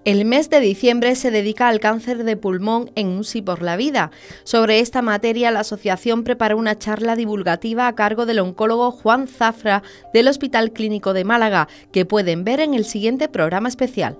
El mes de diciembre se dedica al cáncer de pulmón en Un Sí por la Vida. Sobre esta materia, la asociación prepara una charla divulgativa a cargo del oncólogo Juan Zafra del Hospital Clínico de Málaga, que pueden ver en el siguiente programa especial.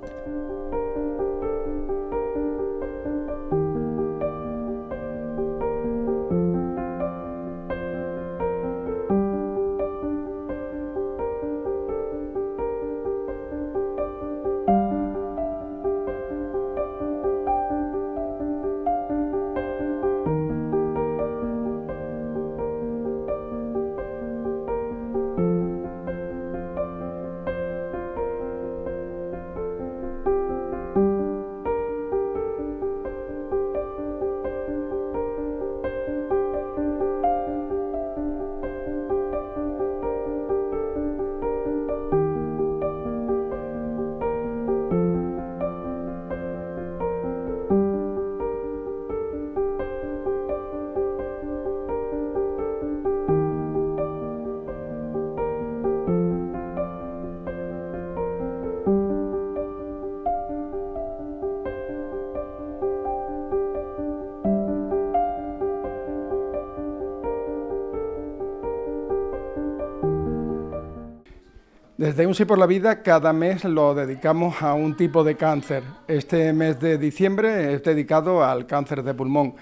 Desde Un Sí por la Vida cada mes lo dedicamos a un tipo de cáncer. Este mes de diciembre es dedicado al cáncer de pulmón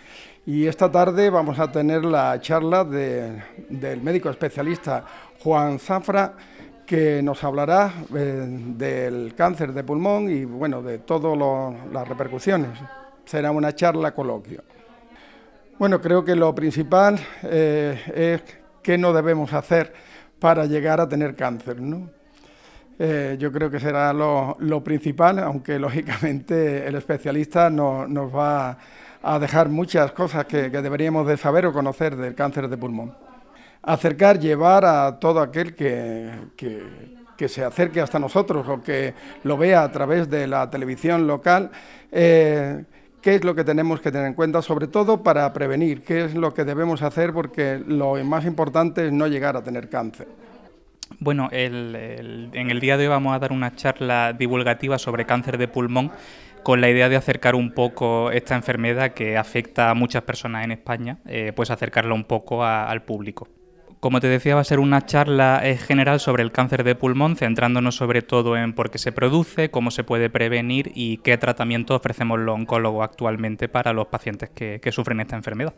y esta tarde vamos a tener la charla del médico especialista Juan Zafra, que nos hablará del cáncer de pulmón y bueno, de todas las repercusiones. Será una charla coloquio. Bueno, creo que lo principal es qué no debemos hacer para llegar a tener cáncer, ¿no? Yo creo que será lo principal, aunque lógicamente el especialista nos va a dejar muchas cosas que deberíamos de saber o conocer del cáncer de pulmón. Llevar a todo aquel que se acerque hasta nosotros o que lo vea a través de la televisión local, qué es lo que tenemos que tener en cuenta, sobre todo para prevenir, qué es lo que debemos hacer, porque lo más importante es no llegar a tener cáncer. Bueno, en el día de hoy vamos a dar una charla divulgativa sobre cáncer de pulmón con la idea de acercar un poco esta enfermedad que afecta a muchas personas en España, pues acercarla un poco al público. Como te decía, va a ser una charla general sobre el cáncer de pulmón, centrándonos sobre todo en por qué se produce, cómo se puede prevenir y qué tratamiento ofrecemos los oncólogos actualmente para los pacientes que sufren esta enfermedad.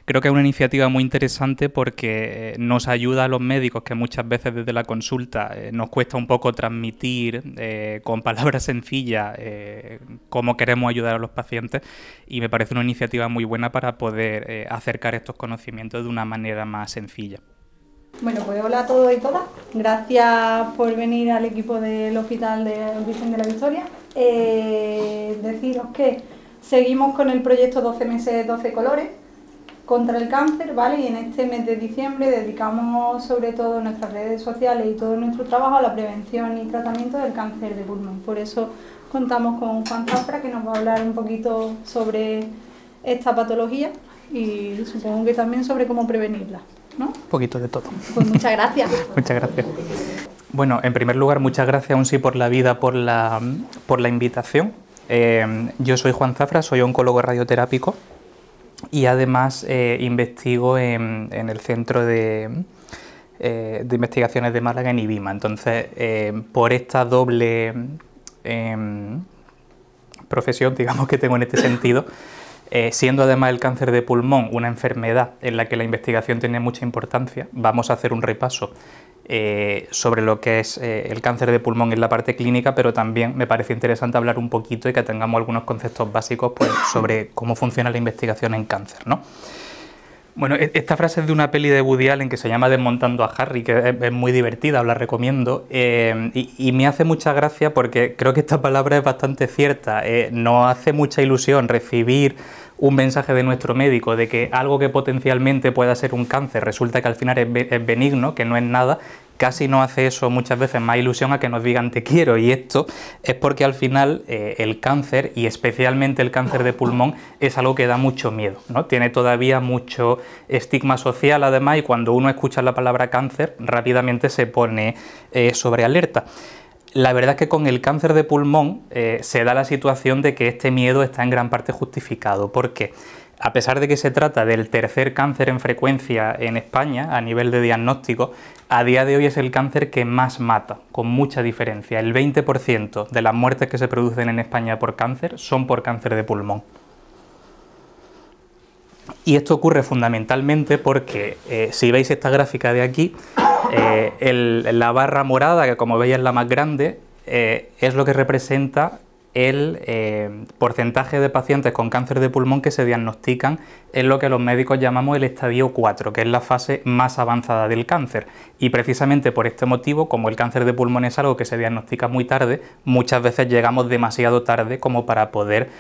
Creo que es una iniciativa muy interesante porque nos ayuda a los médicos, que muchas veces desde la consulta nos cuesta un poco transmitir con palabras sencillas cómo queremos ayudar a los pacientes, y me parece una iniciativa muy buena para poder acercar estos conocimientos de una manera más sencilla. Bueno, pues hola a todos y todas. Gracias por venir al equipo del Hospital de Virgen de la Victoria. Deciros que seguimos con el proyecto 12 meses, 12 colores contra el cáncer, ¿vale? Y en este mes de diciembre dedicamos sobre todo nuestras redes sociales y todo nuestro trabajo a la prevención y tratamiento del cáncer de pulmón. Por eso contamos con Juan Zafra, que nos va a hablar un poquito sobre esta patología y supongo que también sobre cómo prevenirla, ¿no? Un poquito de todo. Pues muchas gracias. Muchas gracias. Bueno, en primer lugar, muchas gracias a Un Sí por la Vida por la invitación. Yo soy Juan Zafra, soy oncólogo radioterápico y además investigo en el Centro de Investigaciones de Málaga, en IBIMA. Entonces, por esta doble profesión, digamos, que tengo en este sentido, siendo además el cáncer de pulmón una enfermedad en la que la investigación tiene mucha importancia, vamos a hacer un repaso sobre lo que es el cáncer de pulmón en la parte clínica, pero también me parece interesante hablar un poquito y que tengamos algunos conceptos básicos pues, sobre cómo funciona la investigación en cáncer, ¿no? Bueno, esta frase es de una peli de Woody Allen que se llama Desmontando a Harry, que es muy divertida, os la recomiendo, y me hace mucha gracia porque creo que esta palabra es bastante cierta. Nos hace mucha ilusión recibir un mensaje de nuestro médico de que algo que potencialmente pueda ser un cáncer resulta que al final es benigno, que no es nada. Casi nos hace eso muchas veces más ilusión a que nos digan te quiero, y esto es porque al final el cáncer, y especialmente el cáncer de pulmón, es algo que da mucho miedo, ¿no? Tiene todavía mucho estigma social además, y cuando uno escucha la palabra cáncer rápidamente se pone sobre alerta. La verdad es que con el cáncer de pulmón se da la situación de que este miedo está en gran parte justificado, porque a pesar de que se trata del tercer cáncer en frecuencia en España a nivel de diagnóstico, a día de hoy es el cáncer que más mata, con mucha diferencia. El 20% de las muertes que se producen en España por cáncer son por cáncer de pulmón. Y esto ocurre fundamentalmente porque, si veis esta gráfica de aquí, la barra morada, que como veis es la más grande, es lo que representa el porcentaje de pacientes con cáncer de pulmón que se diagnostican en lo que los médicos llamamos el estadio 4, que es la fase más avanzada del cáncer. Y precisamente por este motivo, como el cáncer de pulmón es algo que se diagnostica muy tarde, muchas veces llegamos demasiado tarde como para poder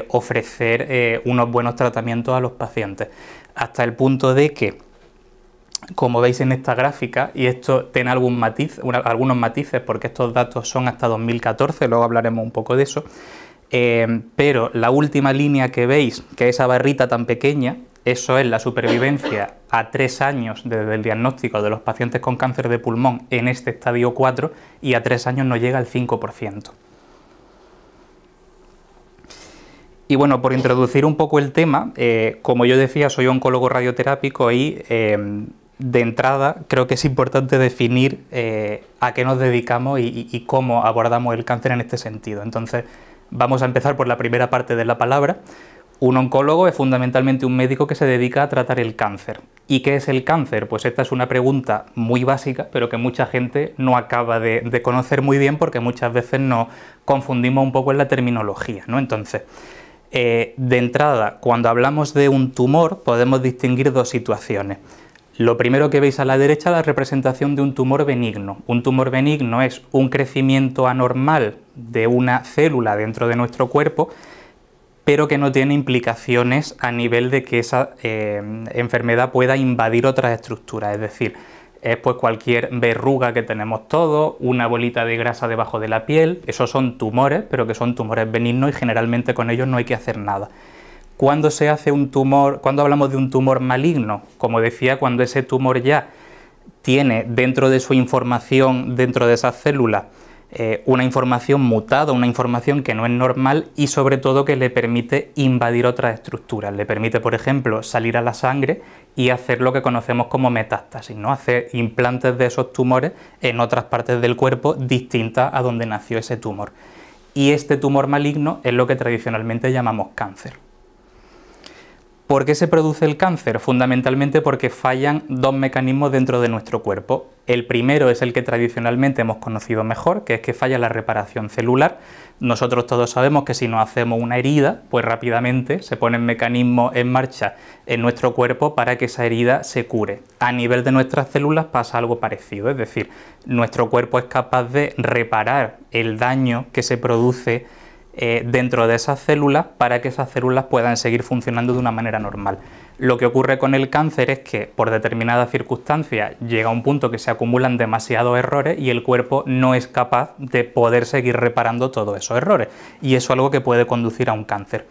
ofrecer unos buenos tratamientos a los pacientes. Hasta el punto de que, como veis en esta gráfica, y esto tiene algunos matices porque estos datos son hasta 2014, luego hablaremos un poco de eso, pero la última línea que veis, que es esa barrita tan pequeña, eso es la supervivencia a 3 años desde el diagnóstico de los pacientes con cáncer de pulmón en este estadio 4, y a 3 años no llega al 5%. Y bueno, por introducir un poco el tema, como yo decía, soy oncólogo radioterápico y de entrada creo que es importante definir a qué nos dedicamos y cómo abordamos el cáncer en este sentido. Entonces vamos a empezar por la primera parte de la palabra. Un oncólogo es fundamentalmente un médico que se dedica a tratar el cáncer. ¿Y qué es el cáncer? Pues esta es una pregunta muy básica, pero que mucha gente no acaba de conocer muy bien porque muchas veces nos confundimos un poco en la terminología, ¿no? Entonces, de entrada, cuando hablamos de un tumor podemos distinguir dos situaciones. Lo primero que veis a la derecha es la representación de un tumor benigno. Un tumor benigno es un crecimiento anormal de una célula dentro de nuestro cuerpo, pero que no tiene implicaciones a nivel de que esa enfermedad pueda invadir otras estructuras. Es decir, es pues cualquier verruga que tenemos todos, una bolita de grasa debajo de la piel. Esos son tumores, pero que son tumores benignos y generalmente con ellos no hay que hacer nada. ¿Cuándo se hace un tumor? ¿Cuándo hablamos de un tumor maligno? Como decía, cuando ese tumor ya tiene dentro de su información, dentro de esas células, una información mutada, una información que no es normal y sobre todo que le permite invadir otras estructuras. Le permite, por ejemplo, salir a la sangre y hacer lo que conocemos como metástasis, ¿no? Hacer implantes de esos tumores en otras partes del cuerpo distintas a donde nació ese tumor. Y este tumor maligno es lo que tradicionalmente llamamos cáncer. ¿Por qué se produce el cáncer? Fundamentalmente porque fallan dos mecanismos dentro de nuestro cuerpo. El primero es el que tradicionalmente hemos conocido mejor, que es que falla la reparación celular. Nosotros todos sabemos que si nos hacemos una herida, pues rápidamente se ponen mecanismos en marcha en nuestro cuerpo para que esa herida se cure. A nivel de nuestras células pasa algo parecido, es decir, nuestro cuerpo es capaz de reparar el daño que se produce dentro de esas células para que esas células puedan seguir funcionando de una manera normal. Lo que ocurre con el cáncer es que por determinadas circunstancias llega a un punto que se acumulan demasiados errores y el cuerpo no es capaz de poder seguir reparando todos esos errores, y eso es algo que puede conducir a un cáncer.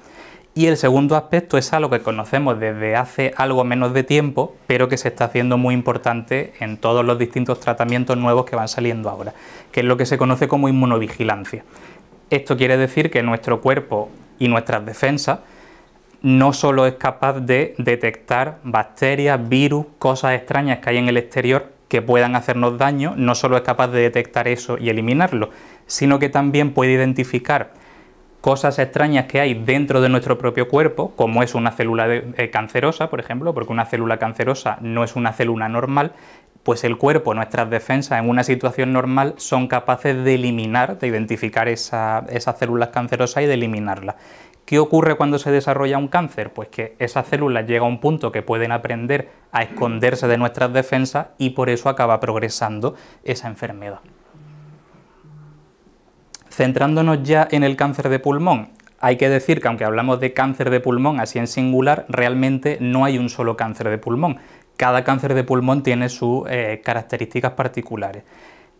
Y el segundo aspecto es algo que conocemos desde hace algo menos de tiempo, pero que se está haciendo muy importante en todos los distintos tratamientos nuevos que van saliendo ahora, que es lo que se conoce como inmunovigilancia. Esto quiere decir que nuestro cuerpo y nuestras defensas no solo es capaz de detectar bacterias, virus, cosas extrañas que hay en el exterior que puedan hacernos daño, no solo es capaz de detectar eso y eliminarlo, sino que también puede identificar cosas extrañas que hay dentro de nuestro propio cuerpo, como es una célula cancerosa, por ejemplo, porque una célula cancerosa no es una célula normal, pues el cuerpo, nuestras defensas en una situación normal son capaces de eliminar, de identificar esas células cancerosas y de eliminarlas. ¿Qué ocurre cuando se desarrolla un cáncer? Pues que esas células llegan a un punto que pueden aprender a esconderse de nuestras defensas y por eso acaba progresando esa enfermedad. Centrándonos ya en el cáncer de pulmón, hay que decir que aunque hablamos de cáncer de pulmón así en singular, realmente no hay un solo cáncer de pulmón. Cada cáncer de pulmón tiene sus características particulares.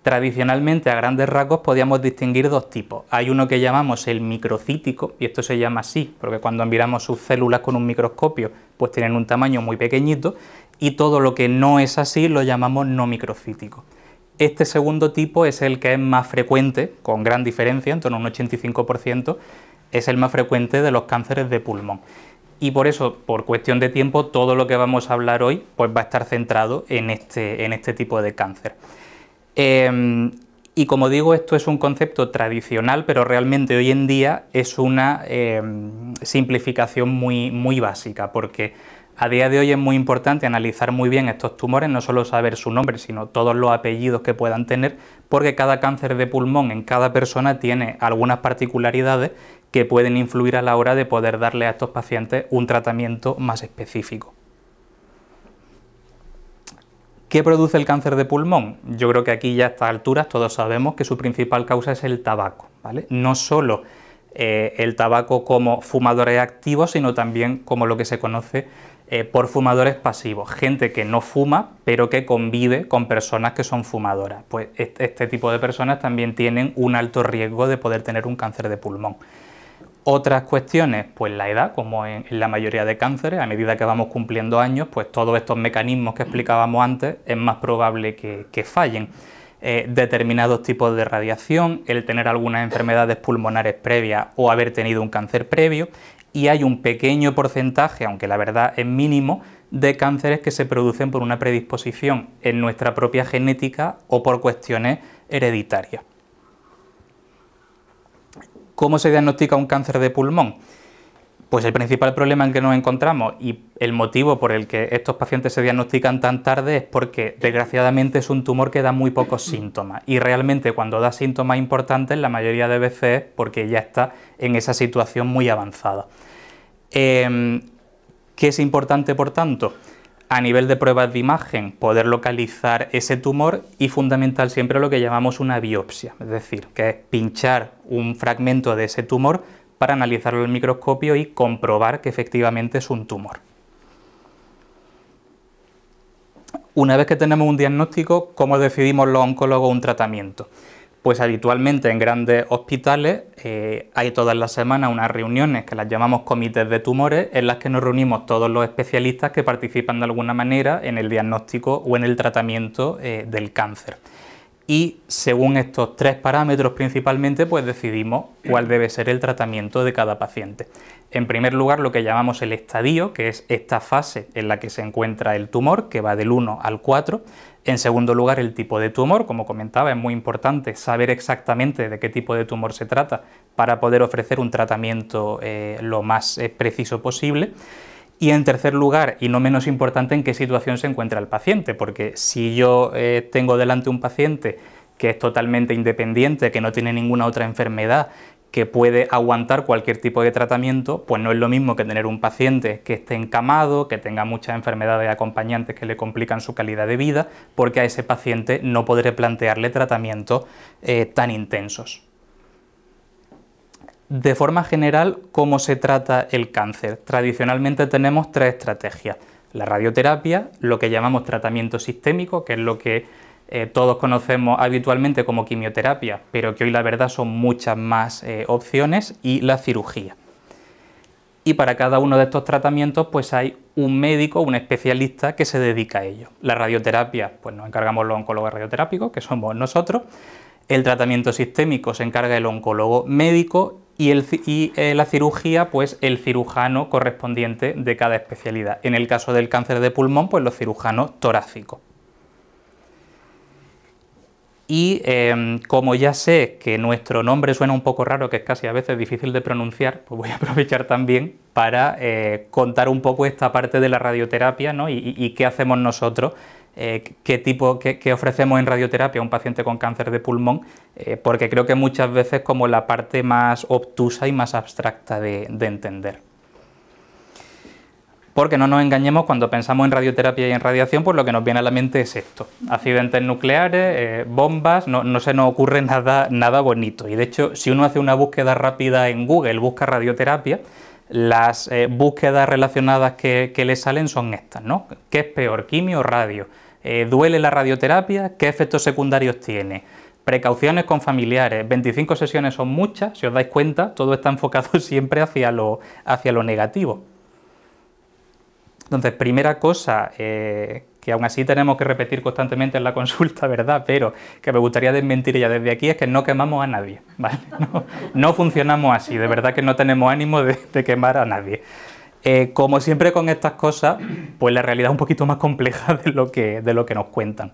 Tradicionalmente, a grandes rasgos, podíamos distinguir dos tipos. Hay uno que llamamos el microcítico, y esto se llama así, porque cuando miramos sus células con un microscopio, pues tienen un tamaño muy pequeñito, y todo lo que no es así lo llamamos no microcítico. Este segundo tipo es el que es más frecuente, con gran diferencia, en torno a un 85%, es el más frecuente de los cánceres de pulmón. Y por eso, por cuestión de tiempo, todo lo que vamos a hablar hoy pues va a estar centrado en este tipo de cáncer. Y como digo, esto es un concepto tradicional, pero realmente hoy en día es una simplificación muy básica, porque a día de hoy es muy importante analizar muy bien estos tumores, no solo saber su nombre, sino todos los apellidos que puedan tener, porque cada cáncer de pulmón en cada persona tiene algunas particularidades que pueden influir a la hora de poder darle a estos pacientes un tratamiento más específico. ¿Qué produce el cáncer de pulmón? Yo creo que aquí ya a estas alturas todos sabemos que su principal causa es el tabaco, ¿vale? No solo el tabaco como fumadores activos, sino también como lo que se conoce por fumadores pasivos, gente que no fuma pero que convive con personas que son fumadoras. Pues este tipo de personas también tienen un alto riesgo de poder tener un cáncer de pulmón. Otras cuestiones, pues la edad, como en la mayoría de cánceres, a medida que vamos cumpliendo años, pues todos estos mecanismos que explicábamos antes es más probable que fallen. Determinados tipos de radiación, el tener algunas enfermedades pulmonares previas o haber tenido un cáncer previo, y hay un pequeño porcentaje, aunque la verdad es mínimo, de cánceres que se producen por una predisposición en nuestra propia genética o por cuestiones hereditarias. ¿Cómo se diagnostica un cáncer de pulmón? Pues el principal problema en que nos encontramos y el motivo por el que estos pacientes se diagnostican tan tarde es porque desgraciadamente es un tumor que da muy pocos síntomas, y realmente cuando da síntomas importantes la mayoría de veces es porque ya está en esa situación muy avanzada. ¿Qué es importante, por tanto? A nivel de pruebas de imagen, poder localizar ese tumor, y fundamental siempre lo que llamamos una biopsia, es decir, que es pinchar un fragmento de ese tumor para analizarlo al microscopio y comprobar que efectivamente es un tumor. Una vez que tenemos un diagnóstico, ¿cómo decidimos los oncólogos un tratamiento? Pues habitualmente en grandes hospitales hay todas las semanas unas reuniones que las llamamos comités de tumores, en las que nos reunimos todos los especialistas que participan de alguna manera en el diagnóstico o en el tratamiento del cáncer. Y según estos tres parámetros principalmente, pues decidimos cuál debe ser el tratamiento de cada paciente. En primer lugar, lo que llamamos el estadio, que es esta fase en la que se encuentra el tumor, que va del 1 al 4. En segundo lugar, el tipo de tumor. Como comentaba, es muy importante saber exactamente de qué tipo de tumor se trata para poder ofrecer un tratamiento lo más preciso posible. Y en tercer lugar, y no menos importante, en qué situación se encuentra el paciente, porque si yo tengo delante un paciente que es totalmente independiente, que no tiene ninguna otra enfermedad, que puede aguantar cualquier tipo de tratamiento, pues no es lo mismo que tener un paciente que esté encamado, que tenga muchas enfermedades acompañantes que le complican su calidad de vida, porque a ese paciente no podré plantearle tratamientos tan intensos. De forma general, ¿cómo se trata el cáncer? Tradicionalmente tenemos tres estrategias: la radioterapia, lo que llamamos tratamiento sistémico, que es lo que todos conocemos habitualmente como quimioterapia, pero que hoy la verdad son muchas más opciones, y la cirugía. Y para cada uno de estos tratamientos pues hay un médico, un especialista que se dedica a ello. La radioterapia, pues nos encargamos los oncólogos radioterápicos, que somos nosotros. El tratamiento sistémico se encarga el oncólogo médico, y la cirugía, pues el cirujano correspondiente de cada especialidad. En el caso del cáncer de pulmón, pues los cirujanos torácicos. Y como ya sé que nuestro nombre suena un poco raro, que es casi a veces difícil de pronunciar, pues voy a aprovechar también para contar un poco esta parte de la radioterapia, ¿no? y qué hacemos nosotros, qué ofrecemos en radioterapia a un paciente con cáncer de pulmón, porque creo que muchas veces como la parte más obtusa y más abstracta de entender. Porque no nos engañemos, cuando pensamos en radioterapia y en radiación, pues lo que nos viene a la mente es esto: accidentes nucleares, bombas, no se nos ocurre nada bonito. Y de hecho, si uno hace una búsqueda rápida en Google, busca radioterapia, las búsquedas relacionadas que le salen son estas, ¿no? ¿Qué es peor, quimio o radio? ¿Duele la radioterapia? ¿Qué efectos secundarios tiene? Precauciones con familiares, 25 sesiones son muchas, si os dais cuenta, todo está enfocado siempre hacia lo negativo. Entonces, primera cosa que que aún así tenemos que repetir constantemente en la consulta, ¿verdad? Pero que me gustaría desmentir ya desde aquí es que no quemamos a nadie, ¿vale? No funcionamos así, de verdad que no tenemos ánimo de quemar a nadie. Como siempre con estas cosas, pues la realidad es un poquito más compleja de lo que nos cuentan.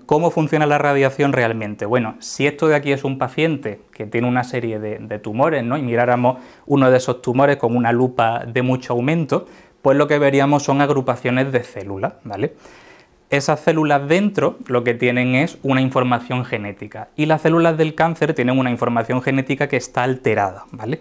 ¿Cómo funciona la radiación realmente? Bueno, si esto de aquí es un paciente que tiene una serie de tumores, ¿no? Y miráramos uno de esos tumores con una lupa de mucho aumento, pues lo que veríamos son agrupaciones de células, ¿vale? Esas células dentro lo que tienen es una información genética y las células del cáncer tienen una información genética que está alterada, ¿vale?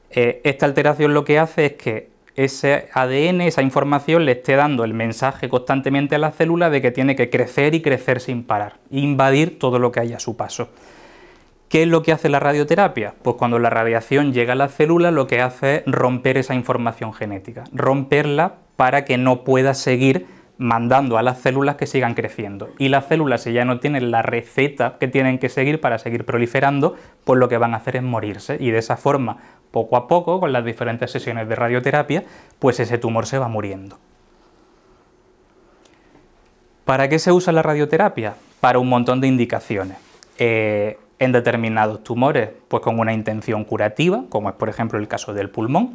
Esta alteración lo que hace es que ese ADN, esa información, le esté dando el mensaje constantemente a la célula de que tiene que crecer y crecer sin parar, invadir todo lo que haya a su paso. ¿Qué es lo que hace la radioterapia? Pues cuando la radiación llega a la célula lo que hace es romper esa información genética, romperla para que no pueda seguir mandando a las células que sigan creciendo. Y las células, si ya no tienen la receta que tienen que seguir para seguir proliferando, pues lo que van a hacer es morirse y de esa forma, poco a poco, con las diferentes sesiones de radioterapia, pues ese tumor se va muriendo. ¿Para qué se usa la radioterapia? Para un montón de indicaciones. En determinados tumores, pues con una intención curativa, como es por ejemplo el caso del pulmón.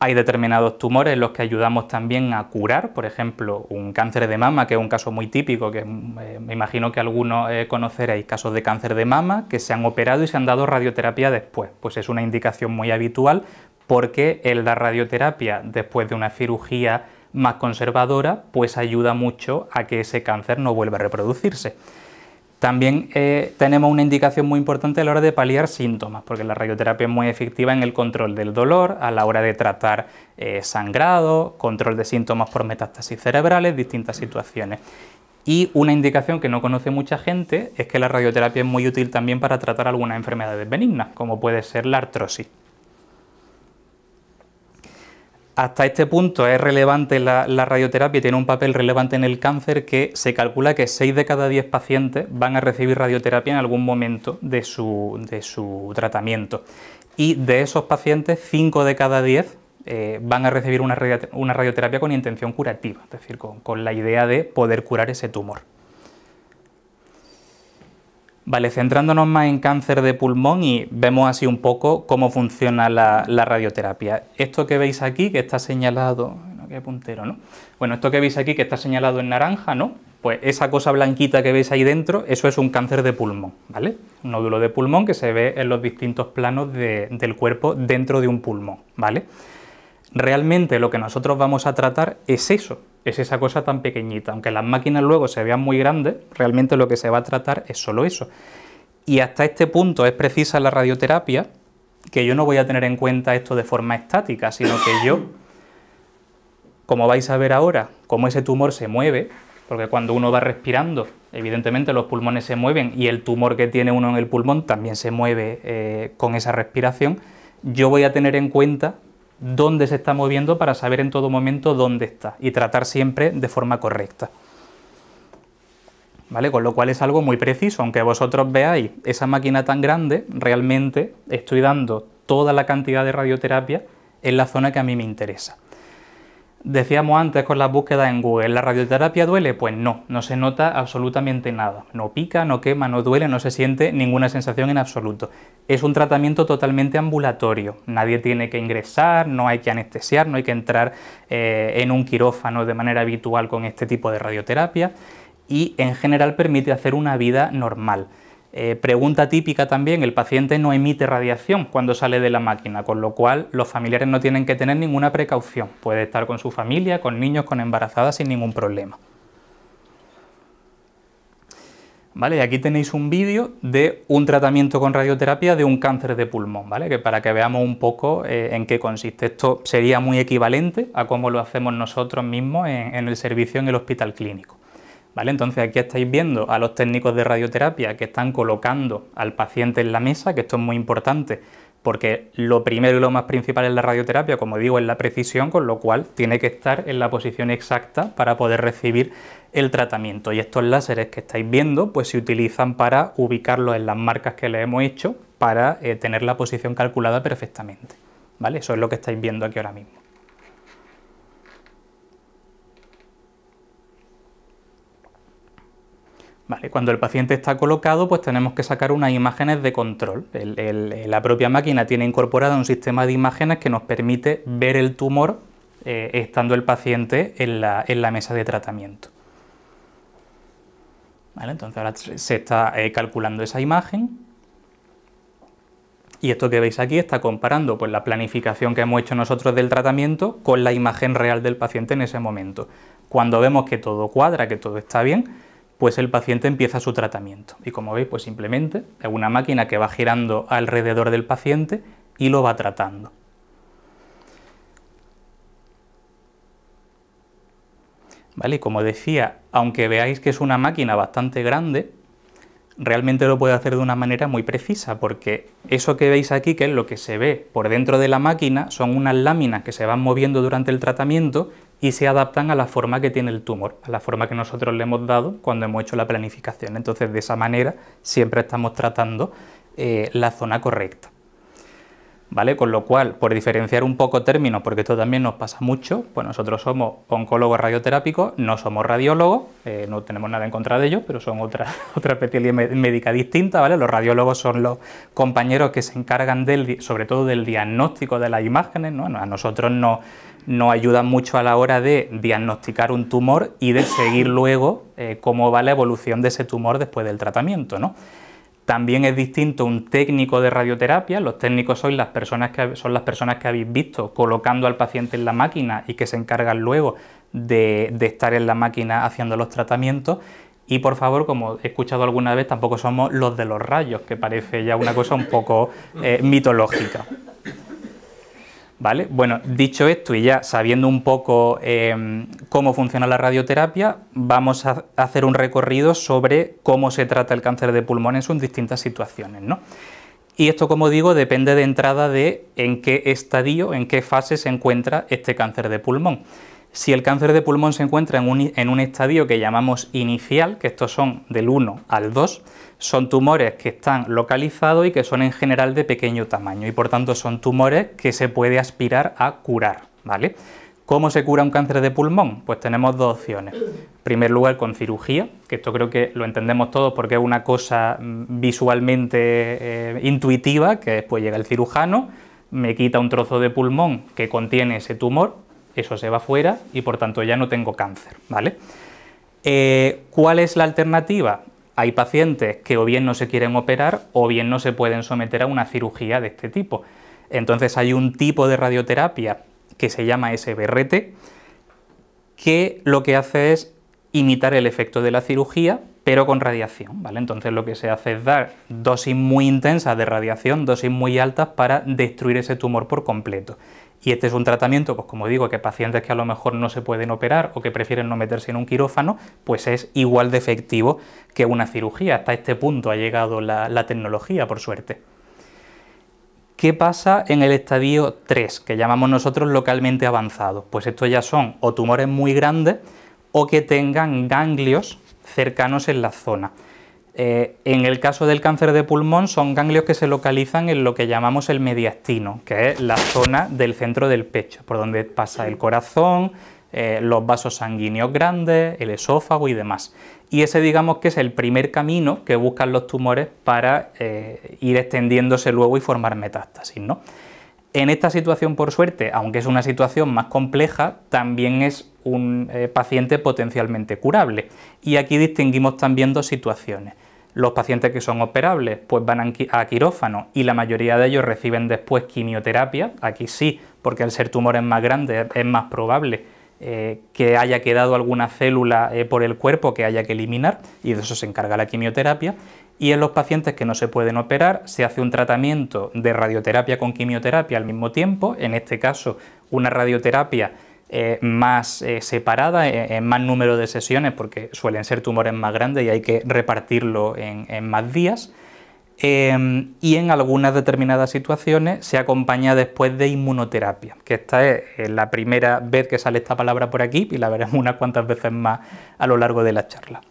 Hay determinados tumores en los que ayudamos también a curar, por ejemplo, un cáncer de mama, que es un caso muy típico, que me imagino que algunos conoceréis, casos de cáncer de mama que se han operado y se han dado radioterapia después. Pues es una indicación muy habitual porque el dar radioterapia después de una cirugía más conservadora, pues ayuda mucho a que ese cáncer no vuelva a reproducirse. También tenemos una indicación muy importante a la hora de paliar síntomas, porque la radioterapia es muy efectiva en el control del dolor, a la hora de tratar sangrado, control de síntomas por metástasis cerebrales, distintas situaciones. Y una indicación que no conoce mucha gente es que la radioterapia es muy útil también para tratar algunas enfermedades benignas, como puede ser la artrosis. Hasta este punto es relevante la radioterapia, tiene un papel relevante en el cáncer, que se calcula que 6 de cada 10 pacientes van a recibir radioterapia en algún momento de su tratamiento. Y de esos pacientes, 5 de cada 10 van a recibir una radioterapia con intención curativa, es decir, con la idea de poder curar ese tumor. Vale, centrándonos más en cáncer de pulmón y vemos así un poco cómo funciona la radioterapia. Esto que veis aquí, que está señalado, no, qué puntero, ¿no? Bueno, esto que veis aquí, que está señalado en naranja, ¿no? Pues esa cosa blanquita que veis ahí dentro, eso es un cáncer de pulmón, ¿vale? Un nódulo de pulmón que se ve en los distintos planos del cuerpo dentro de un pulmón, ¿vale? Realmente lo que nosotros vamos a tratar es eso, es esa cosa tan pequeñita. Aunque las máquinas luego se vean muy grandes, realmente lo que se va a tratar es solo eso. Y hasta este punto es precisa la radioterapia, que yo no voy a tener en cuenta esto de forma estática, sino que yo, como vais a ver ahora, cómo ese tumor se mueve, porque cuando uno va respirando, evidentemente los pulmones se mueven y el tumor que tiene uno en el pulmón también se mueve con esa respiración, yo voy a tener en cuenta dónde se está moviendo para saber en todo momento dónde está y tratar siempre de forma correcta. ¿Vale? Con lo cual es algo muy preciso, aunque vosotros veáis esa máquina tan grande, realmente estoy dando toda la cantidad de radioterapia en la zona que a mí me interesa. Decíamos antes con las búsquedas en Google, ¿la radioterapia duele? Pues no, no se nota absolutamente nada. No pica, no quema, no duele, no se siente ninguna sensación en absoluto. Es un tratamiento totalmente ambulatorio. Nadie tiene que ingresar, no hay que anestesiar, no hay que entrar en un quirófano de manera habitual con este tipo de radioterapia y en general permite hacer una vida normal. Pregunta típica también, el paciente no emite radiación cuando sale de la máquina, con lo cual los familiares no tienen que tener ninguna precaución. Puede estar con su familia, con niños, con embarazadas sin ningún problema. ¿Vale? Y aquí tenéis un vídeo de un tratamiento con radioterapia de un cáncer de pulmón, ¿vale? Que para que veamos un poco en qué consiste. Esto sería muy equivalente a cómo lo hacemos nosotros mismos en el servicio en el hospital clínico. ¿Vale? Entonces aquí estáis viendo a los técnicos de radioterapia que están colocando al paciente en la mesa, que esto es muy importante porque lo primero y lo más principal en la radioterapia, como digo, es la precisión, con lo cual tiene que estar en la posición exacta para poder recibir el tratamiento. Y estos láseres que estáis viendo pues se utilizan para ubicarlos en las marcas que le hemos hecho para tener la posición calculada perfectamente. ¿Vale? Eso es lo que estáis viendo aquí ahora mismo. ¿Vale? Cuando el paciente está colocado, pues tenemos que sacar unas imágenes de control. La propia máquina tiene incorporado un sistema de imágenes que nos permite ver el tumor estando el paciente en la mesa de tratamiento. ¿Vale? Entonces ahora se está calculando esa imagen. Y esto que veis aquí está comparando pues, la planificación que hemos hecho nosotros del tratamiento con la imagen real del paciente en ese momento. Cuando vemos que todo cuadra, que todo está bien, pues el paciente empieza su tratamiento. Y como veis, pues simplemente es una máquina que va girando alrededor del paciente y lo va tratando. ¿Vale? Y como decía, aunque veáis que es una máquina bastante grande, realmente lo puede hacer de una manera muy precisa, porque eso que veis aquí, que es lo que se ve por dentro de la máquina, son unas láminas que se van moviendo durante el tratamiento y se adaptan a la forma que tiene el tumor, a la forma que nosotros le hemos dado cuando hemos hecho la planificación. Entonces, de esa manera siempre estamos tratando la zona correcta. ¿Vale? Con lo cual, por diferenciar un poco términos, porque esto también nos pasa mucho, pues nosotros somos oncólogos radioterápicos, no somos radiólogos, no tenemos nada en contra de ellos, pero son otra especialidad médica distinta, ¿vale? Los radiólogos son los compañeros que se encargan sobre todo del diagnóstico de las imágenes, ¿no? A nosotros nos ayudan mucho a la hora de diagnosticar un tumor y de seguir luego cómo va la evolución de ese tumor después del tratamiento, ¿no? También es distinto un técnico de radioterapia. Los técnicos son las personas que habéis visto colocando al paciente en la máquina y que se encargan luego de estar en la máquina haciendo los tratamientos. Y por favor, como he escuchado alguna vez, tampoco somos los de los rayos, que parece ya una cosa un poco mitológica. ¿Vale? Bueno, dicho esto y ya sabiendo un poco cómo funciona la radioterapia, vamos a hacer un recorrido sobre cómo se trata el cáncer de pulmón en sus distintas situaciones, ¿no? Y esto, como digo, depende de entrada de en qué estadio, en qué fase se encuentra este cáncer de pulmón. Si el cáncer de pulmón se encuentra en un estadio que llamamos inicial, que estos son del 1 al 2, son tumores que están localizados y que son en general de pequeño tamaño y por tanto son tumores que se puede aspirar a curar, ¿vale? ¿Cómo se cura un cáncer de pulmón? Pues tenemos dos opciones. En primer lugar, con cirugía, que esto creo que lo entendemos todos porque es una cosa visualmente intuitiva, que después llega el cirujano, me quita un trozo de pulmón que contiene ese tumor, eso se va fuera y por tanto ya no tengo cáncer, ¿vale? ¿Cuál es la alternativa? Hay pacientes que o bien no se quieren operar o bien no se pueden someter a una cirugía de este tipo. Entonces hay un tipo de radioterapia que se llama SBRT, que lo que hace es imitar el efecto de la cirugía, pero con radiación, ¿vale? Entonces lo que se hace es dar dosis muy intensas de radiación, dosis muy altas para destruir ese tumor por completo. Y este es un tratamiento, pues como digo, que pacientes que a lo mejor no se pueden operar o que prefieren no meterse en un quirófano, pues es igual de efectivo que una cirugía. Hasta este punto ha llegado la tecnología, por suerte. ¿Qué pasa en el estadio 3, que llamamos nosotros localmente avanzado? Pues estos ya son o tumores muy grandes o que tengan ganglios cercanos en la zona. En el caso del cáncer de pulmón son ganglios que se localizan en lo que llamamos el mediastino, que es la zona del centro del pecho, por donde pasa el corazón, los vasos sanguíneos grandes, el esófago y demás. Y ese, digamos, que es el primer camino que buscan los tumores para ir extendiéndose luego y formar metástasis, ¿no? En esta situación, por suerte, aunque es una situación más compleja, también es un paciente potencialmente curable. Y aquí distinguimos también dos situaciones. Los pacientes que son operables pues van a quirófano y la mayoría de ellos reciben después quimioterapia. Aquí sí, porque al ser tumores más grandes es más probable que haya quedado alguna célula por el cuerpo que haya que eliminar y de eso se encarga la quimioterapia. Y en los pacientes que no se pueden operar se hace un tratamiento de radioterapia con quimioterapia al mismo tiempo, en este caso una radioterapia más separada, en más número de sesiones porque suelen ser tumores más grandes y hay que repartirlo en más días. Y en algunas determinadas situaciones se acompaña después de inmunoterapia, que esta es la primera vez que sale esta palabra por aquí y la veremos unas cuantas veces más a lo largo de la charla.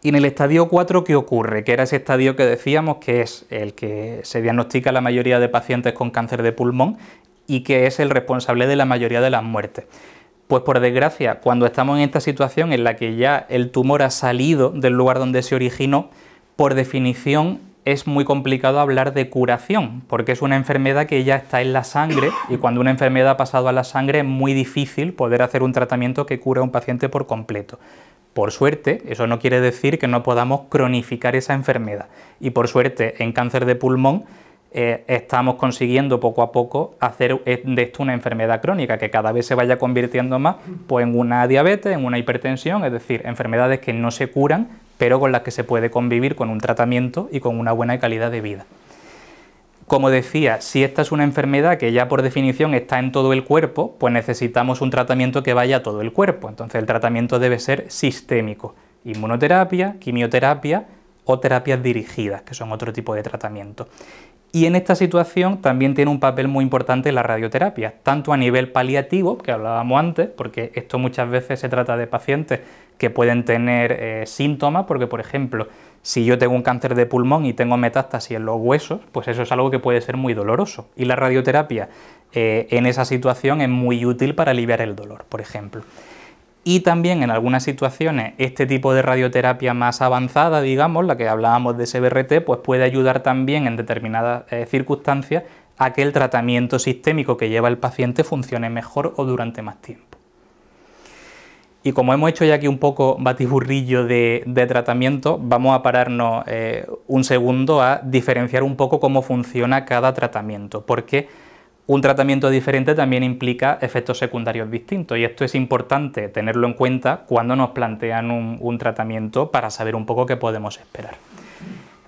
Y en el estadio 4, ¿qué ocurre? Que era ese estadio que decíamos que es el que se diagnostica a la mayoría de pacientes con cáncer de pulmón y que es el responsable de la mayoría de las muertes. Pues por desgracia, cuando estamos en esta situación en la que ya el tumor ha salido del lugar donde se originó, por definición es muy complicado hablar de curación, porque es una enfermedad que ya está en la sangre y cuando una enfermedad ha pasado a la sangre es muy difícil poder hacer un tratamiento que cure a un paciente por completo. Por suerte, eso no quiere decir que no podamos cronificar esa enfermedad y por suerte en cáncer de pulmón estamos consiguiendo poco a poco hacer de esto una enfermedad crónica que cada vez se vaya convirtiendo más pues, en una diabetes, en una hipertensión, es decir, enfermedades que no se curan pero con las que se puede convivir con un tratamiento y con una buena calidad de vida. Como decía, si esta es una enfermedad que ya por definición está en todo el cuerpo, pues necesitamos un tratamiento que vaya a todo el cuerpo, entonces el tratamiento debe ser sistémico, inmunoterapia, quimioterapia o terapias dirigidas, que son otro tipo de tratamiento. Y en esta situación también tiene un papel muy importante la radioterapia, tanto a nivel paliativo, que hablábamos antes, porque esto muchas veces se trata de pacientes que pueden tener síntomas, porque por ejemplo, si yo tengo un cáncer de pulmón y tengo metástasis en los huesos, pues eso es algo que puede ser muy doloroso. Y la radioterapia en esa situación es muy útil para aliviar el dolor, por ejemplo. Y también en algunas situaciones este tipo de radioterapia más avanzada, digamos, la que hablábamos de SBRT, pues puede ayudar también en determinadas circunstancias a que el tratamiento sistémico que lleva el paciente funcione mejor o durante más tiempo. Y como hemos hecho ya aquí un poco batiburrillo de tratamiento, vamos a pararnos un segundo a diferenciar un poco cómo funciona cada tratamiento, porque un tratamiento diferente también implica efectos secundarios distintos y esto es importante tenerlo en cuenta cuando nos plantean un tratamiento para saber un poco qué podemos esperar.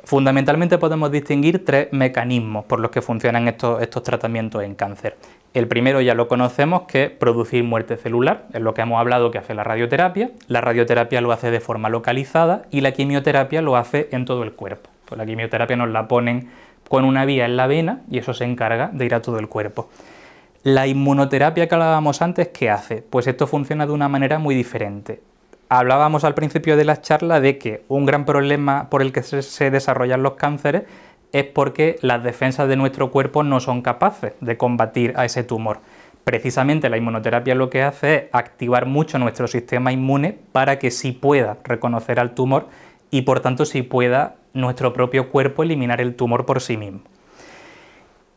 Fundamentalmente podemos distinguir tres mecanismos por los que funcionan estos tratamientos en cáncer. El primero ya lo conocemos, que es producir muerte celular, es lo que hemos hablado que hace la radioterapia. La radioterapia lo hace de forma localizada y la quimioterapia lo hace en todo el cuerpo. Pues la quimioterapia nos la ponen con una vía en la vena y eso se encarga de ir a todo el cuerpo. La inmunoterapia que hablábamos antes, ¿qué hace? Pues esto funciona de una manera muy diferente. Hablábamos al principio de la charla de que un gran problema por el que se desarrollan los cánceres es porque las defensas de nuestro cuerpo no son capaces de combatir a ese tumor. Precisamente la inmunoterapia lo que hace es activar mucho nuestro sistema inmune para que sí pueda reconocer al tumor y por tanto sí pueda nuestro propio cuerpo eliminar el tumor por sí mismo.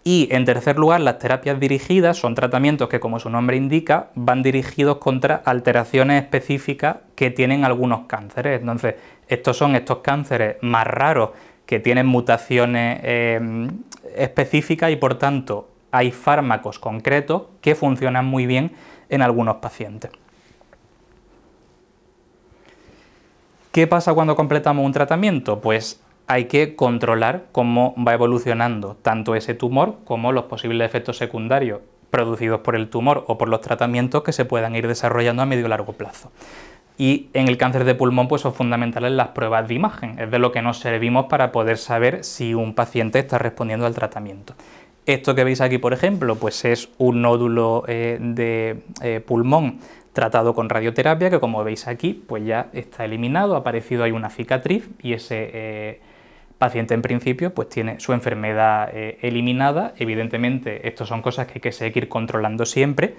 Y en tercer lugar, las terapias dirigidas son tratamientos que, como su nombre indica, van dirigidos contra alteraciones específicas que tienen algunos cánceres. Entonces, estos son estos cánceres más raros que tienen mutaciones específicas y por tanto hay fármacos concretos que funcionan muy bien en algunos pacientes. ¿Qué pasa cuando completamos un tratamiento? Pues hay que controlar cómo va evolucionando tanto ese tumor como los posibles efectos secundarios producidos por el tumor o por los tratamientos que se puedan ir desarrollando a medio y largo plazo. Y en el cáncer de pulmón pues son fundamentales las pruebas de imagen, es de lo que nos servimos para poder saber si un paciente está respondiendo al tratamiento. Esto que veis aquí, por ejemplo, pues es un nódulo de pulmón tratado con radioterapia, que como veis aquí, pues ya está eliminado, ha aparecido ahí una cicatriz y ese paciente en principio pues tiene su enfermedad eliminada. Evidentemente, esto son cosas que hay que seguir controlando siempre,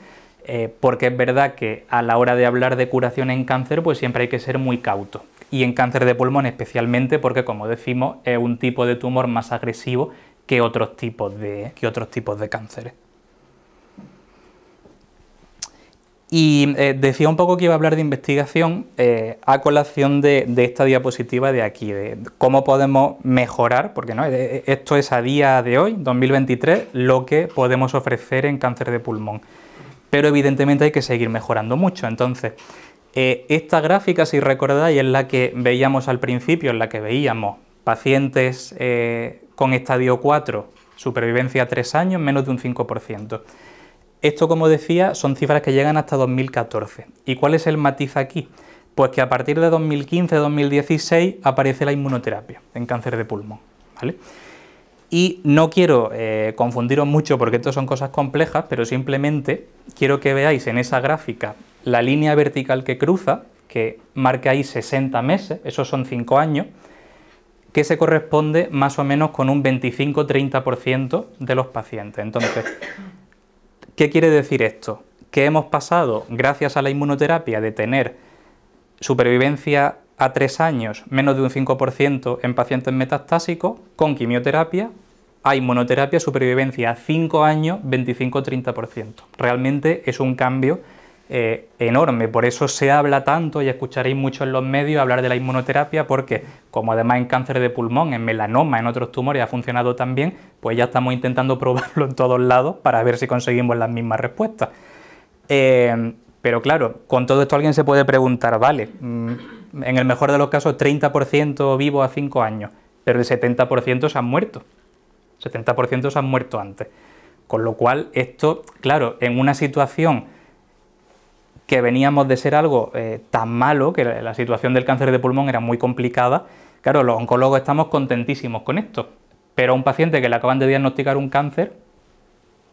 porque es verdad que a la hora de hablar de curación en cáncer, pues siempre hay que ser muy cauto. Y en cáncer de pulmón especialmente porque, como decimos, es un tipo de tumor más agresivo que otros tipos de cánceres. Y decía un poco que iba a hablar de investigación a colación de esta diapositiva de aquí, de cómo podemos mejorar, porque no, esto es a día de hoy, 2023, lo que podemos ofrecer en cáncer de pulmón. Pero evidentemente hay que seguir mejorando mucho. Entonces, esta gráfica, si recordáis, es la que veíamos al principio, en la que veíamos pacientes con estadio 4, supervivencia 3 años, menos de un 5%. Esto, como decía, son cifras que llegan hasta 2014. ¿Y cuál es el matiz aquí? Pues que a partir de 2015-2016 aparece la inmunoterapia en cáncer de pulmón, ¿vale? Y no quiero confundiros mucho porque esto son cosas complejas, pero simplemente quiero que veáis en esa gráfica la línea vertical que cruza, que marca ahí 60 meses, esos son 5 años, que se corresponde más o menos con un 25-30% de los pacientes. Entonces, ¿qué quiere decir esto? que hemos pasado, gracias a la inmunoterapia, de tener supervivencia a 3 años menos de un 5% en pacientes metastásicos, con quimioterapia, a inmunoterapia, supervivencia a 5 años, 25-30%. Realmente es un cambio enorme, por eso se habla tanto y escucharéis mucho en los medios hablar de la inmunoterapia, porque como además en cáncer de pulmón, en melanoma, en otros tumores ha funcionado tan bien, pues ya estamos intentando probarlo en todos lados para ver si conseguimos las mismas respuestas. Pero claro, con todo esto alguien se puede preguntar, vale, en el mejor de los casos 30% vivo a 5 años, pero el 70% se han muerto. 70% se han muerto antes. Con lo cual, esto, claro, en una situación que veníamos de ser algo tan malo, que la situación del cáncer de pulmón era muy complicada, claro, los oncólogos estamos contentísimos con esto, pero a un paciente que le acaban de diagnosticar un cáncer,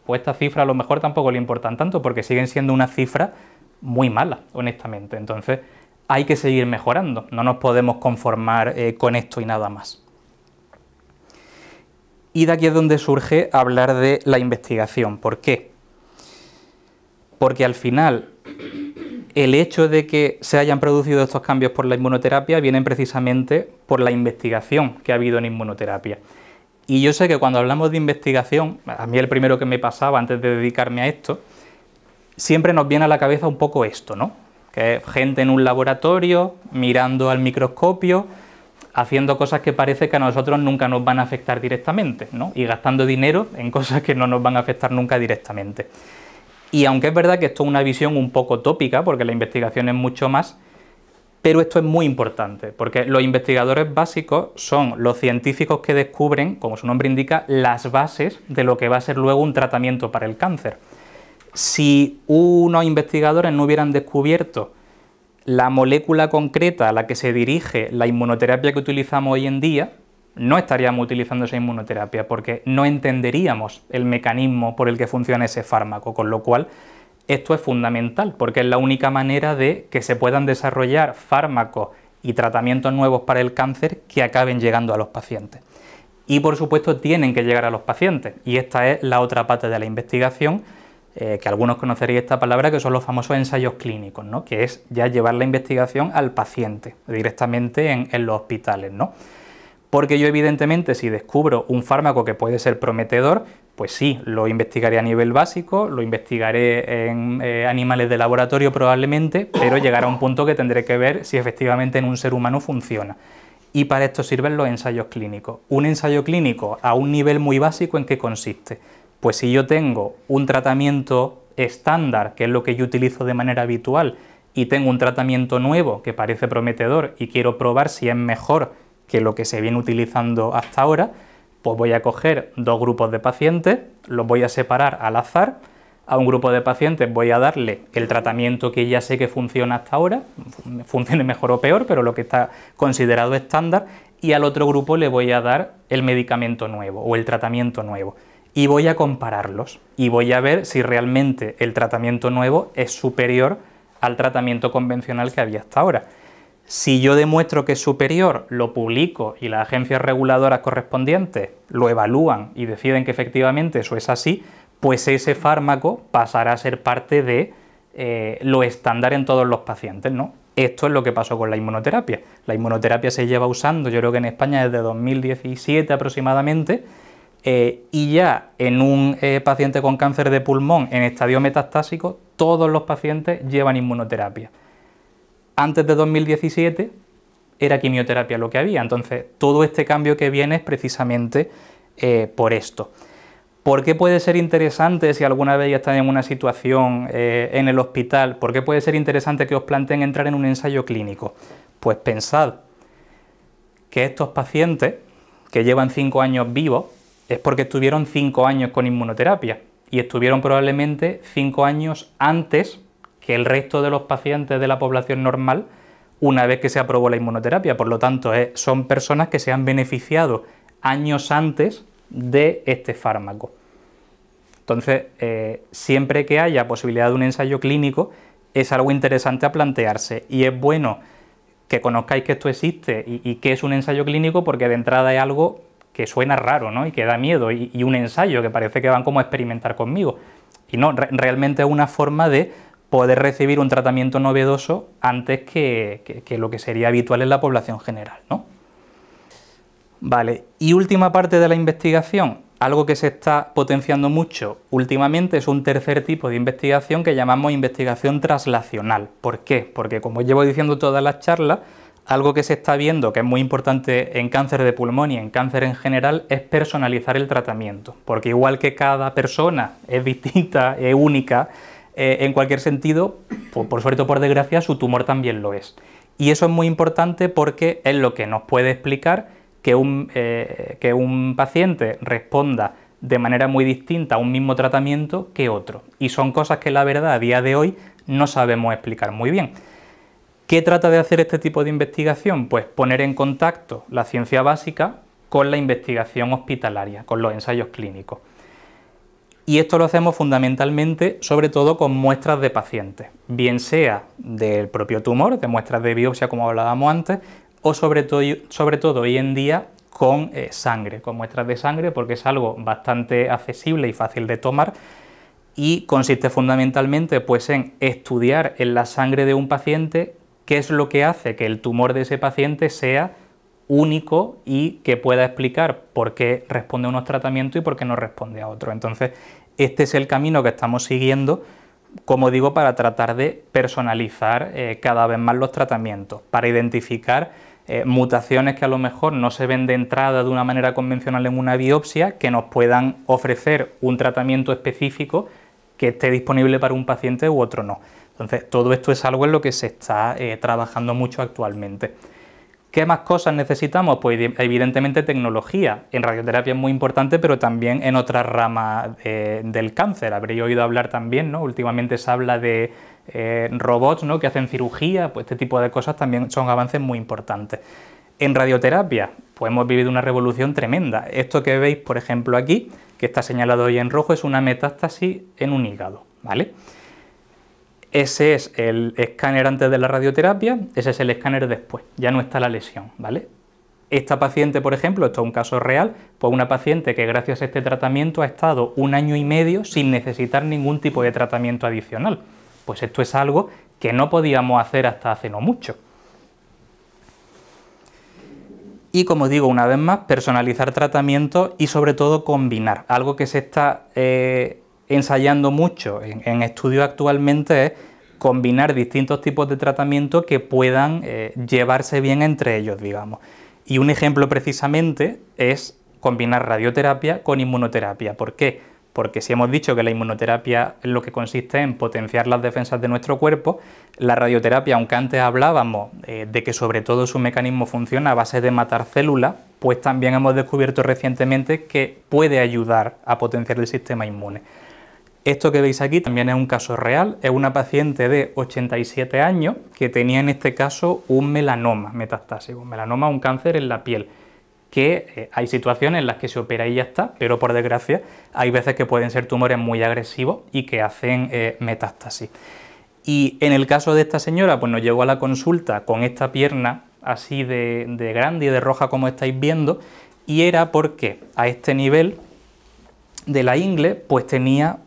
pues esta cifra a lo mejor tampoco le importan tanto, porque siguen siendo una cifra muy mala, honestamente. Entonces, hay que seguir mejorando, no nos podemos conformar con esto y nada más. Y de aquí es donde surge hablar de la investigación. ¿Por qué? Porque al final el hecho de que se hayan producido estos cambios por la inmunoterapia vienen precisamente por la investigación que ha habido en inmunoterapia. Y yo sé que cuando hablamos de investigación, a mí el primero que me pasaba antes de dedicarme a esto, siempre nos viene a la cabeza un poco esto, ¿no? Que es gente en un laboratorio, mirando al microscopio, haciendo cosas que parece que a nosotros nunca nos van a afectar directamente, ¿no? Y gastando dinero en cosas que no nos van a afectar nunca directamente. Y aunque es verdad que esto es una visión un poco tópica, porque la investigación es mucho más, pero esto es muy importante, porque los investigadores básicos son los científicos que descubren, como su nombre indica, las bases de lo que va a ser luego un tratamiento para el cáncer. Si unos investigadores no hubieran descubierto la molécula concreta a la que se dirige la inmunoterapia que utilizamos hoy en día, no estaríamos utilizando esa inmunoterapia, porque no entenderíamos el mecanismo por el que funciona ese fármaco, con lo cual esto es fundamental, porque es la única manera de que se puedan desarrollar fármacos y tratamientos nuevos para el cáncer que acaben llegando a los pacientes. Y por supuesto tienen que llegar a los pacientes, y esta es la otra parte de la investigación, que algunos conoceréis esta palabra, que son los famosos ensayos clínicos, ¿no? Que es ya llevar la investigación al paciente, directamente en los hospitales, ¿no? Porque yo evidentemente si descubro un fármaco que puede ser prometedor, pues sí, lo investigaré a nivel básico, lo investigaré en animales de laboratorio probablemente, pero llegará a un punto que tendré que ver si efectivamente en un ser humano funciona. Y para esto sirven los ensayos clínicos. Un ensayo clínico a un nivel muy básico, ¿en qué consiste? Pues si yo tengo un tratamiento estándar, que es lo que yo utilizo de manera habitual, y tengo un tratamiento nuevo que parece prometedor y quiero probar si es mejor que lo que se viene utilizando hasta ahora, pues voy a coger 2 grupos de pacientes, los voy a separar al azar. A un grupo de pacientes voy a darle el tratamiento que ya sé que funciona hasta ahora, funcione mejor o peor, pero lo que está considerado estándar, y al otro grupo le voy a dar el medicamento nuevo o el tratamiento nuevo. Y voy a compararlos y voy a ver si realmente el tratamiento nuevo es superior al tratamiento convencional que había hasta ahora. Si yo demuestro que es superior, lo publico y las agencias reguladoras correspondientes lo evalúan y deciden que efectivamente eso es así, pues ese fármaco pasará a ser parte de lo estándar en todos los pacientes, ¿no? Esto es lo que pasó con la inmunoterapia. La inmunoterapia se lleva usando, yo creo que en España desde 2017 aproximadamente, y ya en un paciente con cáncer de pulmón en estadio metastásico, todos los pacientes llevan inmunoterapia. Antes de 2017 era quimioterapia lo que había, entonces todo este cambio que viene es precisamente por esto. ¿Por qué puede ser interesante, si alguna vez ya están en una situación en el hospital, por qué puede ser interesante que os planteen entrar en un ensayo clínico? Pues pensad que estos pacientes que llevan 5 años vivos es porque estuvieron 5 años con inmunoterapia y estuvieron probablemente 5 años antes que el resto de los pacientes de la población normal una vez que se aprobó la inmunoterapia. Por lo tanto, son personas que se han beneficiado años antes de este fármaco. Entonces, siempre que haya posibilidad de un ensayo clínico, es algo interesante a plantearse, y es bueno que conozcáis que esto existe y que es un ensayo clínico, porque de entrada es algo que suena raro, ¿no? Y que da miedo, y un ensayo que parece que van como a experimentar conmigo. Y no, realmente es una forma de poder recibir un tratamiento novedoso antes que lo que sería habitual en la población general, ¿no? Vale, y última parte de la investigación, algo que se está potenciando mucho últimamente es un tercer tipo de investigación que llamamos investigación translacional. ¿Por qué? Porque, como llevo diciendo todas las charlas, algo que se está viendo que es muy importante en cáncer de pulmón y en cáncer en general es personalizar el tratamiento, porque igual que cada persona es distinta, es única, en cualquier sentido, por suerte o por desgracia, su tumor también lo es. Y eso es muy importante porque es lo que nos puede explicar que un paciente responda de manera muy distinta a un mismo tratamiento que otro. Y son cosas que la verdad a día de hoy no sabemos explicar muy bien. ¿Qué trata de hacer este tipo de investigación? Pues poner en contacto la ciencia básica con la investigación hospitalaria, con los ensayos clínicos. Y esto lo hacemos fundamentalmente, sobre todo con muestras de pacientes, bien sea del propio tumor, de muestras de biopsia como hablábamos antes, o sobre todo hoy en día con sangre, con muestras de sangre, porque es algo bastante accesible y fácil de tomar y consiste fundamentalmente pues, en estudiar en la sangre de un paciente qué es lo que hace que el tumor de ese paciente sea único y que pueda explicar por qué responde a unos tratamientos y por qué no responde a otros. Entonces, este es el camino que estamos siguiendo, como digo, para tratar de personalizar cada vez más los tratamientos, para identificar mutaciones que a lo mejor no se ven de entrada de una manera convencional en una biopsia, que nos puedan ofrecer un tratamiento específico que esté disponible para un paciente u otro no. Entonces, todo esto es algo en lo que se está trabajando mucho actualmente. ¿Qué más cosas necesitamos? Pues evidentemente tecnología. En radioterapia es muy importante, pero también en otras ramas del cáncer. Habréis oído hablar también, ¿no? Últimamente se habla de robots, ¿no?, que hacen cirugía, pues este tipo de cosas también son avances muy importantes. En radioterapia, pues hemos vivido una revolución tremenda. Esto que veis, por ejemplo, aquí, que está señalado hoy en rojo, es una metástasis en un hígado, ¿vale? Ese es el escáner antes de la radioterapia, ese es el escáner después, ya no está la lesión, ¿vale? Esta paciente, por ejemplo, esto es un caso real, pues una paciente que gracias a este tratamiento ha estado 1 año y medio sin necesitar ningún tipo de tratamiento adicional. Pues esto es algo que no podíamos hacer hasta hace no mucho. Y como digo, una vez más, personalizar tratamientos y sobre todo combinar. Algo que se está ensayando mucho en estudios actualmente es combinar distintos tipos de tratamientos que puedan llevarse bien entre ellos, digamos. Y un ejemplo precisamente es combinar radioterapia con inmunoterapia. ¿Por qué? Porque si hemos dicho que la inmunoterapia es lo que consiste en potenciar las defensas de nuestro cuerpo, la radioterapia, aunque antes hablábamos de que sobre todo su mecanismo funciona a base de matar células, pues también hemos descubierto recientemente que puede ayudar a potenciar el sistema inmune. Esto que veis aquí también es un caso real, es una paciente de 87 años que tenía en este caso un melanoma metastásico. Un melanoma es un cáncer en la piel, que hay situaciones en las que se opera y ya está, pero por desgracia hay veces que pueden ser tumores muy agresivos y que hacen metástasis. Y en el caso de esta señora, pues nos llegó a la consulta con esta pierna así de grande y de roja como estáis viendo, y era porque a este nivel de la ingle pues tenía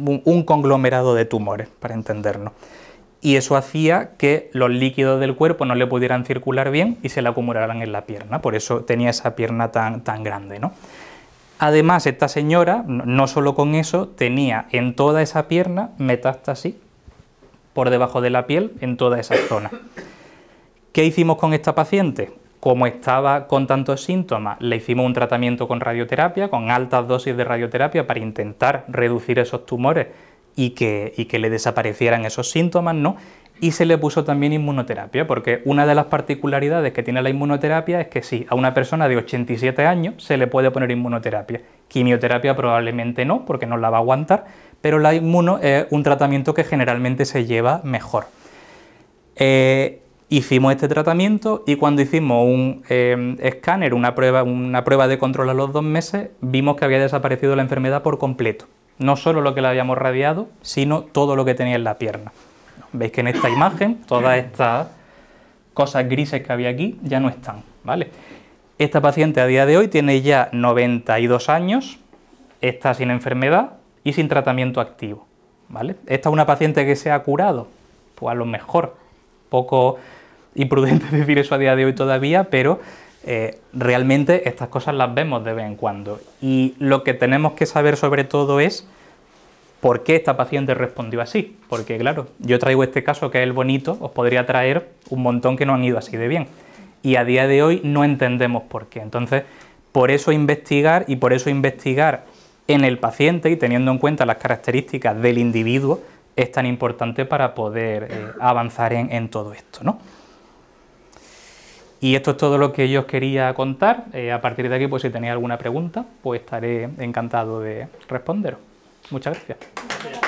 un conglomerado de tumores, para entendernos. Y eso hacía que los líquidos del cuerpo no le pudieran circular bien y se le acumularan en la pierna, por eso tenía esa pierna tan grande, ¿no? Además, esta señora, no solo con eso, tenía en toda esa pierna metástasis por debajo de la piel, en toda esa zona. ¿Qué hicimos con esta paciente? Como estaba con tantos síntomas, le hicimos un tratamiento con radioterapia, con altas dosis de radioterapia para intentar reducir esos tumores y que le desaparecieran esos síntomas, ¿no? Y se le puso también inmunoterapia, porque una de las particularidades que tiene la inmunoterapia es que sí, a una persona de 87 años se le puede poner inmunoterapia. Quimioterapia probablemente no, porque no la va a aguantar, pero la inmuno es un tratamiento que generalmente se lleva mejor. Hicimos este tratamiento y cuando hicimos un escáner, una prueba de control a los 2 meses, vimos que había desaparecido la enfermedad por completo. No solo lo que le habíamos radiado, sino todo lo que tenía en la pierna. Veis que en esta imagen todas estas cosas grises que había aquí ya no están, ¿vale? Esta paciente a día de hoy tiene ya 92 años, está sin enfermedad y sin tratamiento activo. ¿vale? ¿Esta es una paciente que se ha curado? Pues a lo mejor, poco imprudente decir eso a día de hoy todavía, pero realmente estas cosas las vemos de vez en cuando. Y lo que tenemos que saber sobre todo es por qué esta paciente respondió así. Porque claro, yo traigo este caso que es el bonito, os podría traer un montón que no han ido así de bien. Y a día de hoy no entendemos por qué. Entonces, por eso investigar en el paciente y teniendo en cuenta las características del individuo es tan importante para poder avanzar en todo esto, ¿no? Y esto es todo lo que yo os quería contar. A partir de aquí, pues si tenéis alguna pregunta, pues estaré encantado de responderos. Muchas gracias.